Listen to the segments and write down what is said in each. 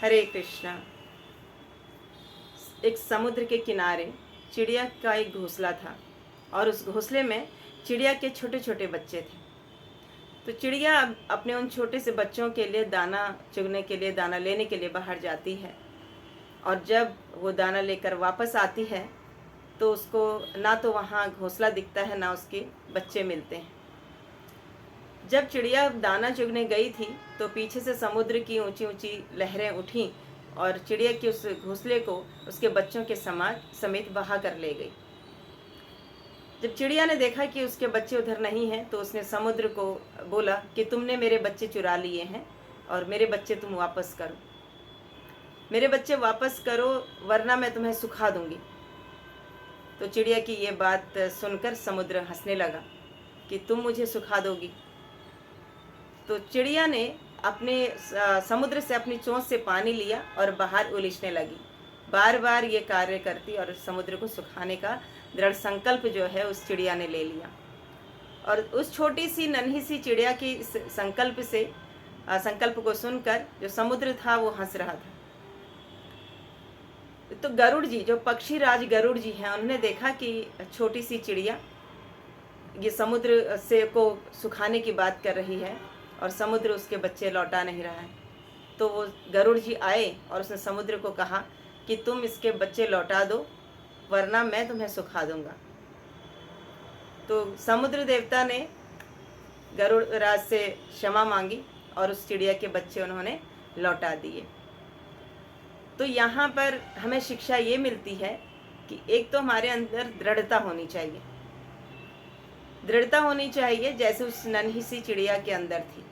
हरे कृष्णा। एक समुद्र के किनारे चिड़िया का एक घोंसला था और उस घोंसले में चिड़िया के छोटे छोटे बच्चे थे। तो चिड़िया अपने उन छोटे से बच्चों के लिए दाना चुगने के लिए, दाना लेने के लिए बाहर जाती है और जब वो दाना लेकर वापस आती है तो उसको ना तो वहाँ घोंसला दिखता है, ना उसके बच्चे मिलते हैं। जब चिड़िया दाना चुगने गई थी तो पीछे से समुद्र की ऊंची ऊंची लहरें उठी और चिड़िया के उस घोंसले को उसके बच्चों के समेत बहा कर ले गई। जब चिड़िया ने देखा कि उसके बच्चे उधर नहीं हैं तो उसने समुद्र को बोला कि तुमने मेरे बच्चे चुरा लिए हैं और मेरे बच्चे तुम वापस करो, मेरे बच्चे वापस करो वरना मैं तुम्हें सुखा दूंगी। तो चिड़िया की ये बात सुनकर समुद्र हंसने लगा कि तुम मुझे सुखा दोगी। तो चिड़िया ने अपने समुद्र से अपनी चोंच से पानी लिया और बाहर उलिझने लगी। बार बार ये कार्य करती और समुद्र को सुखाने का दृढ़ संकल्प जो है उस चिड़िया ने ले लिया। और उस छोटी सी नन्ही सी चिड़िया की इस संकल्प को सुनकर जो समुद्र था वो हंस रहा था। तो गरुड़ जी, जो पक्षी राज गरुड़ जी हैं, उन्होंने देखा कि छोटी सी चिड़िया ये समुद्र से को सुखाने की बात कर रही है और समुद्र उसके बच्चे लौटा नहीं रहा है। तो वो गरुड़ जी आए और उसने समुद्र को कहा कि तुम इसके बच्चे लौटा दो वरना मैं तुम्हें सुखा दूंगा। तो समुद्र देवता ने गरुड़ राज से क्षमा मांगी और उस चिड़िया के बच्चे उन्होंने लौटा दिए। तो यहाँ पर हमें शिक्षा ये मिलती है कि एक तो हमारे अंदर दृढ़ता होनी चाहिए, दृढ़ता होनी चाहिए जैसे उस नन्ही सी चिड़िया के अंदर थी।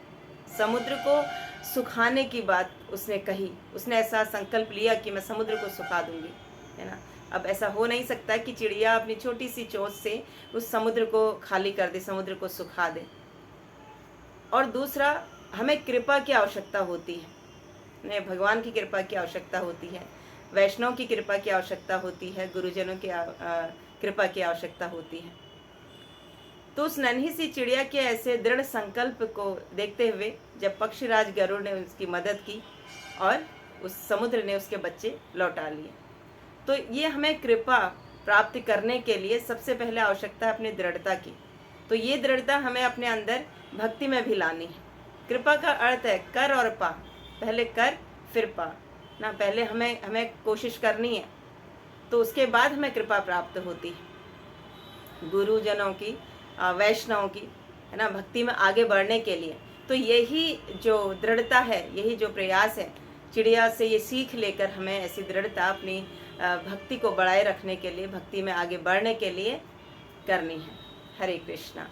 समुद्र को सुखाने की बात उसने कही, उसने ऐसा संकल्प लिया कि मैं समुद्र को सुखा दूंगी, है ना। अब ऐसा हो नहीं सकता कि चिड़िया अपनी छोटी सी चोंच से उस समुद्र को खाली कर दे, समुद्र को सुखा दे। और दूसरा, हमें कृपा की आवश्यकता होती है, हमें भगवान की कृपा की आवश्यकता होती है, वैष्णव की कृपा की आवश्यकता होती है, गुरुजनों की कृपा की आवश्यकता होती है। तो उस नन्ही सी चिड़िया के ऐसे दृढ़ संकल्प को देखते हुए जब पक्षीराज गरुड़ ने उसकी मदद की और उस समुद्र ने उसके बच्चे लौटा लिए, तो ये हमें कृपा प्राप्त करने के लिए सबसे पहले आवश्यकता है अपनी दृढ़ता की। तो ये दृढ़ता हमें अपने अंदर भक्ति में भी लानी है। कृपा का अर्थ है कर और पा, पहले कर फिर पा ना। पहले हमें कोशिश करनी है तो उसके बाद हमें कृपा प्राप्त होती है गुरुजनों की, वैष्णव की, है ना, भक्ति में आगे बढ़ने के लिए। तो यही जो दृढ़ता है, यही जो प्रयास है, चिड़िया से ये सीख लेकर हमें ऐसी दृढ़ता अपनी भक्ति को बढ़ाए रखने के लिए, भक्ति में आगे बढ़ने के लिए करनी है। हरे कृष्णा।